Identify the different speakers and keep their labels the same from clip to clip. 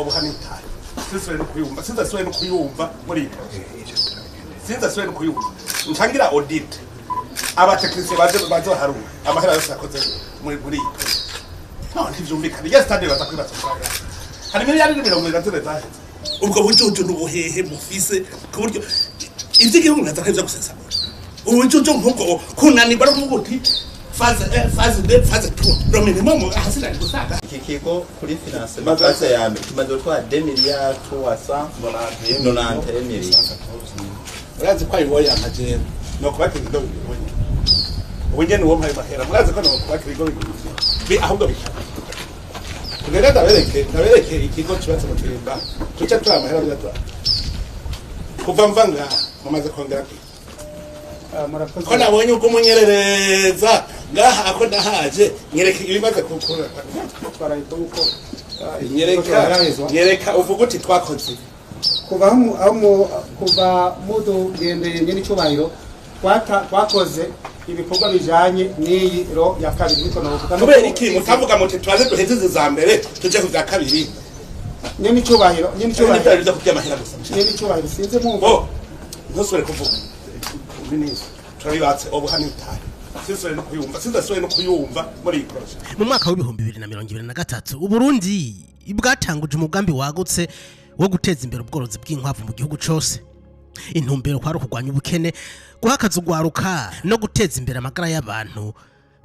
Speaker 1: obuhanitaye sizwe no kuyumva sizaswe no kuyumva muri sizaswe no kuyumva ntangira audit abatekinisiye bazo haruna amahera yose yakoze muri no ntivyumvikana ya stade batakwibaza hari miliyari 20 zaheze ubwo bujuju n'ubuhehe mufise ku buryo ivy'igihugu natakaje gusesa ubujuju nkuko kunanirwa no kuvuga phase 2 no minimum hasina gusanga
Speaker 2: iki kigo kuri finance phase ya mbere kimaze gutwara 2 miliyari 390 miliyoni
Speaker 1: urazi kwa iboya amajene no kubakira ndo bibonye ubugeni wo mpaye mahera murazi ko no kubakira ndo bibonye ahubwo bishaka kugenda ndabereke ikigo cyubatse mu Kirimba tuca turamahera byatwa kuva mvanga mumaze kongera ko nabonye uko munyerereza ngaha ako ndahaje nyereka ibimaze kukura twarahita uko nyereka uvuga uti twakoze
Speaker 3: kuva mudo gendeye nyene cyubahiro twakoze ibikorwa bijanye n'iyi ro ya kabiri niko navuga
Speaker 1: kubera iki mutavuga muti twaze duheze za mbere tuje ku za kabiri
Speaker 3: nyene cyubahiro
Speaker 1: biza kujya amahera gusa
Speaker 3: nyene cyubahiro sinze mumva
Speaker 1: ntusubire kuvuga ubinisi turabibatse obuhanitaye sizaswe no kuyumva muri iyi projet
Speaker 4: mu mwaka w'ibihumbi 2023 uburundi bwatanguje umugambi wagutse wo guteza imbere ubworozi bw'inkwavu mu gihugu cyose intumbero kwari kurwanya ubukene guhakaza ugwaruka no guteza imbere amagara y'abantu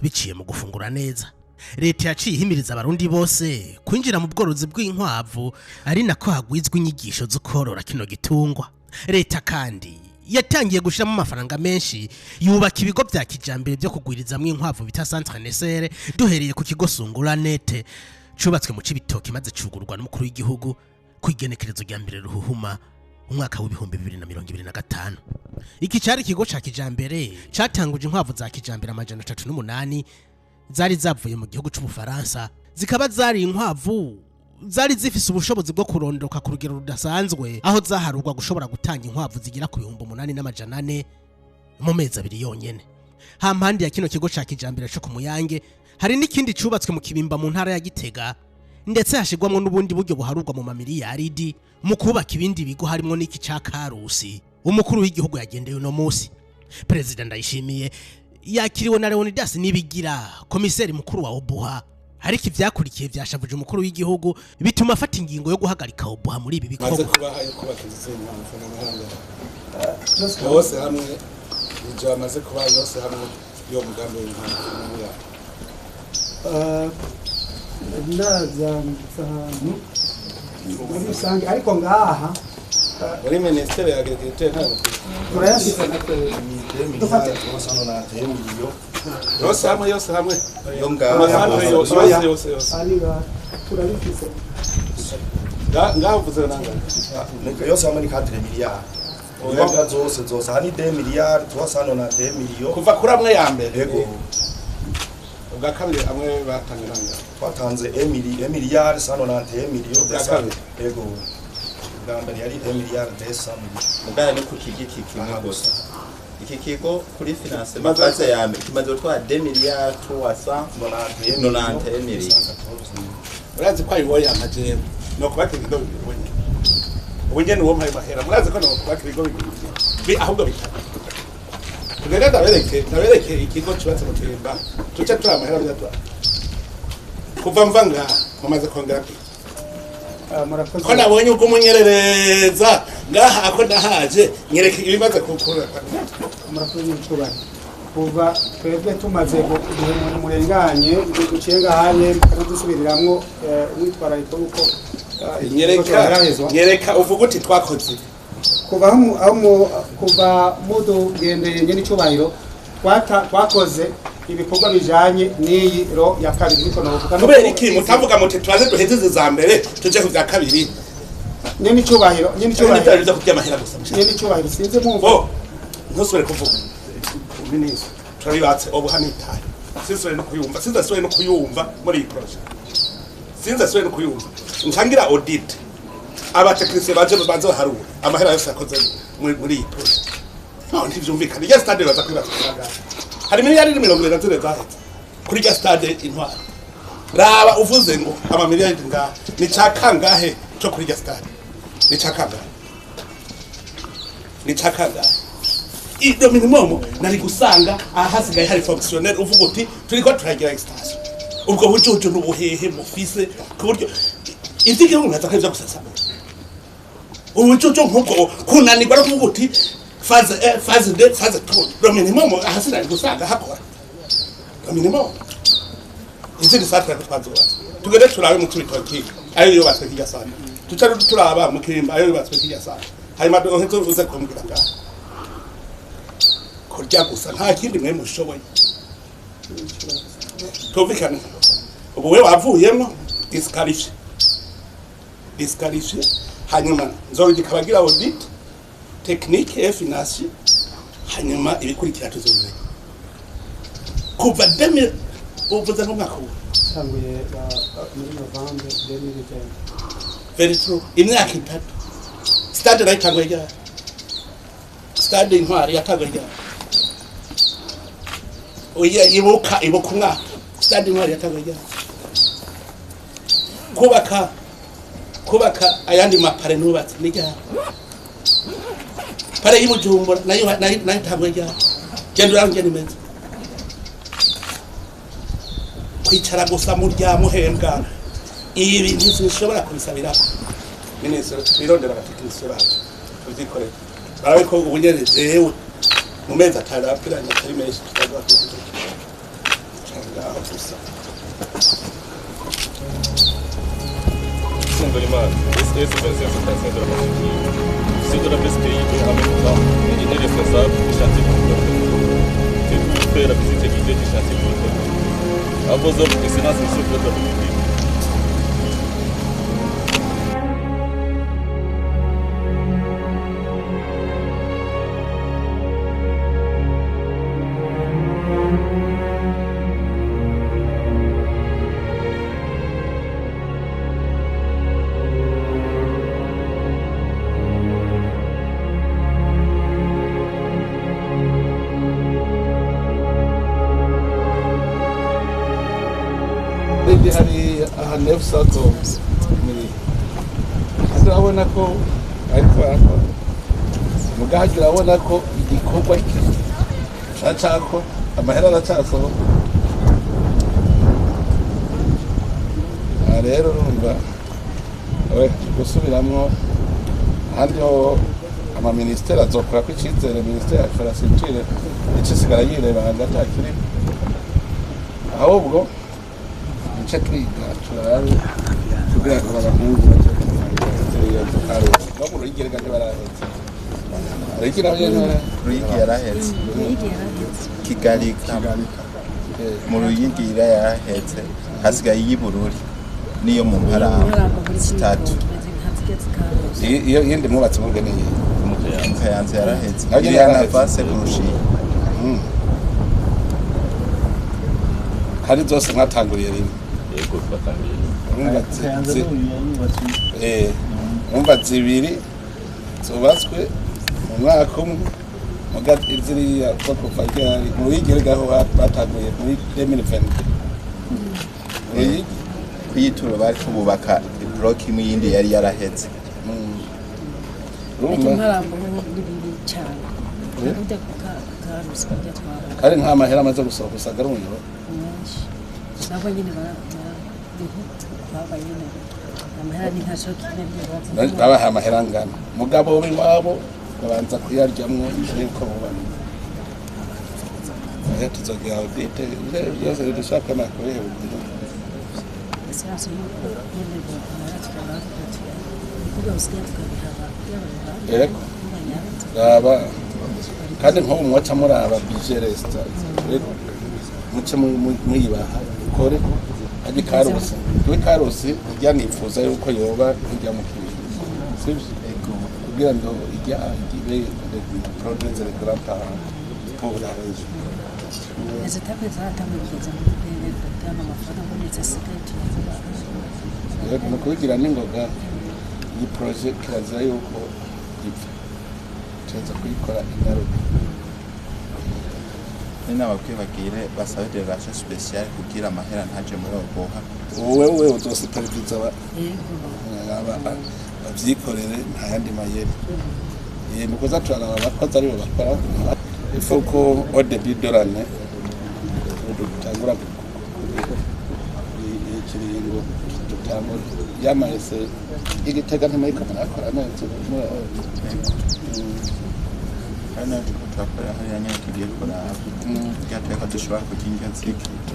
Speaker 4: biciye mu gufungura neza leta yaciye ihimiriza abarundi bose kwinjira mu bworozi bw'inkwavu ari nako hagwizwa inyigisho zo korora kino gitungwa leta kandi yatangiye gushiramo amafaranga menshi yubaka ibigo bya kijambere byo kugwirizamwe inkwavu bita Centre Nesere duhereye ku kigo Sungura Nete cubatswe mu Cibitoke maze cugurwa n'umukuru w'igihugu kwigenekerezo rya mbere ruhuhuma umwaka w'ibihumbi 2025 iki cyari kigo ca kijambere catanguje inkwavu za kijambere amajana 38 zari zavuye mu gihugu c'Ubufaransa zikaba zari inkwavu zari zifise ubushobozi bwo kurondoka ku rugero rudasanzwe aho zaharurwa gushobora gutanga inkwavu zigira ku 8,400 mu mezi abiri yonyene hampandi ya kino kigo ca kijambere cyo ku Muyange hari n'ikindi cubatswe mu Kibimba mu ntara ya Gitega ndetse hashigwamwe n'ubundi buryo buharurwa mu mamiliyaridi mu kubaka ibindi bigo harimo n'iki ca Karusi umukuru w'igihugu yagendeye no munsi president Ndayishimiye yakiriwe na Leonidas Nibigira komiseri mukuru wa Obuha ariko ivyakurikiye vyashavuje umukuru w'igihugu bituma afata ingingo yo guhagarika Obuha muri ibi bikorwa
Speaker 1: kubakiza impamvu bose hamwe ije amaze kuba yose hamwe yo mugambo w'impamvu
Speaker 3: ndazamutsahantu muri rusange ariko ngaha
Speaker 1: muri ministere ya agriculture ntabwo
Speaker 3: turayafite dufate
Speaker 1: yose hamwe
Speaker 2: yo ngaha
Speaker 1: yose
Speaker 3: aliga turabifise
Speaker 1: ngaho vuze nanga
Speaker 2: nika yose hamwe ni 4 miliyari ubanga zose hani 2 miliyari 390 miliyoni
Speaker 1: kuva kuri amwe ya mbere
Speaker 2: yego
Speaker 1: ubwa kabiri amwe batangiranga
Speaker 2: twatanze 1 miliyari 190 miliyoni
Speaker 1: bwa kabiri
Speaker 2: yego mbere yari 1 miliyari 200 miliyoni
Speaker 4: mugara ni ku kigiki kimwe gusa iki kigo kuri finance phase ya mbere kimaze gutwara 2 miliyari 390 miliyoni
Speaker 1: urazi kwa iboya amajene no kubakira ndo bibonye ubugeni wo mpaye mahera murazi ko no kubakira ndo bibonye ahubwo bishaka kugenda ndabereke ikigo cyubatse mu Kirimba tuca turamahera byatwa kuva mvanga mumaze kongera
Speaker 3: murakoze
Speaker 1: ko nabonye uko munyerereza ngaha ako ndahaje nyereka ibimaze kukura
Speaker 3: murakoze cyubahiro kuva twebwe tumaze murenganye gucenga hanye kandi dusubiriramwo witwararika uko
Speaker 1: nyereka uvuga uti twakoze
Speaker 3: kuva mudo gendeye nyene cyubahiro twakoze ibikorwa bijanye n'iyi ro ya kabiri niko navuga
Speaker 1: kubera iki mutavuga muti twaze duheze za mbere tuje ku za kabiri
Speaker 3: nyene cyubahiro
Speaker 1: biza kujya amahera gusa
Speaker 3: nyene cyubahiro sinze mumva
Speaker 1: ntusubire kuvuga ubinisi turabibatse obuhanitaye sizaswe no kuyumva muri iyi projet sizaswe no kuyumva ntangira audit abatekinisiye bazo haruna amahera yose yakoze muri iyi projet no ntivyumvikana ya stade baza kwibaza hari miliyari 20 zaheze kuri ya stade intwara raba uvuze ngo ama miliyari ngaha ni cyakangahe cyo kuri stade ni cakaga ido minimum nari gusanga ahasigaye hari fonctionnaire uvuga uti turiko turagira extension ubwo bujuju n'ubuhehe mufise ku buryo ivyige umuntu atakaje gusasa ubujuju nk'ubwo kunanirwa no kuvuga uti phase 2 do minimum ahasigaye gusanga hakora do minimum izindi satra twazoba tugende turabe mu tubitoki ayo yubatswe kijya sana tucari turaba mu kirimba ayo yubatswe kijya sana hanyuma dohezo uze kumbwira ngaho kurya gusa nta kindi mwe mushoboye tumvikane ubu we wavuyemo disqualifié hanyuma nzorugikabagira audit technique et financier hanyuma ibikurikira tuzobere kuva 2000 uvuze nk'umwaka
Speaker 3: tanguye muri November 2020
Speaker 1: very true imyaka itatu stade nayo tanguye ryari stade intwari yatanguye ryari oya ibuka umwaka stade intwari yatanguye ryari kubaka ayandi mapare nubatse ni ryari pare y'Ibujumbura nayo tanguye ryari genda urangene imeze kwicara gusa murya muhembwa ibi bintu bishobora kubisabira minisitiri twirondera abatekinisiye bacu tuzikorera barabe ko ubunyene jewe mu mezi atanu apiranye atari menshi tutaza kugira gusa
Speaker 5: Esse vai ser essa taxa de dramaturgia. Se toda vez que eu aumentar, ele é responsável por chantier de tudo. Faire la visite guidée du chantier de tudo. À vos hommes, et sinon c'est sûr que vous avez
Speaker 6: hari ahantu y'ubusako turabona ko ariko mugahagira abona ko igikorwa cyacako amahera aracasohoka rero urumva gusubiramwo ahandi ho amaministeri azokora ko icyizere ministeri ya infrastructure ikisigara yirebanga cyakiri ahubwo nicyo twiga turabe kugira ngo abahungu no mu ruyigi reka ntibarahetse ruyigi
Speaker 7: yarahetse Kigali mu ruyigi yarahetse hasigaye y'Ibururi niyo mu Mparambo zitatu
Speaker 6: iyo yindi mubatse mu ngene
Speaker 7: mu Kayanza yarahetse iriya na face kurushi
Speaker 6: hari zose mwatanguriye rimwe umva zibiri zubatswe mu mwaka umwe muga iziriya zo kuva ryari mu yigeregaho batanguye muri 2020
Speaker 7: kuyituro bari kubaka block imwe yindi yari yarahetse
Speaker 6: kari nta mahera amaze gusohoka usaga ari unyoro
Speaker 8: nabo nyine
Speaker 6: babaha amahera angana mugabo w'iwabo babanza kuyaryamwo niko bubana tuzogira audite byose dushaka amakuru y'ubundi raba kandi nk'ubu mwaca muraba budget resta muce muyibaha kore aje karosi we karosi ijya nifuza yuko yoba ijya mu kintu sibyo kugira ngo ijya ibe produce de grata pour la région
Speaker 8: les étapes zatamugeza mu bwenge bw'ama mafaranga muri security
Speaker 6: no kugira ningoga iyi project kaza yuko ipfa tuza kuyikora ingaruka
Speaker 7: n'ababwiye bagire basabe delegation speciale kugira amahera ntaje muri oboha
Speaker 6: wowe uzosuperiviza bavyikorere nta yandi mayeri mukoza turaraba abakozi aribo bakora ifuko au début de l'année dutangura ikiringo dutangura yamahese igitega ntimayiko murakora neza
Speaker 7: hano tukakora hariya nyine tugiye kuraba kugira tweka dushobora kukinga nziki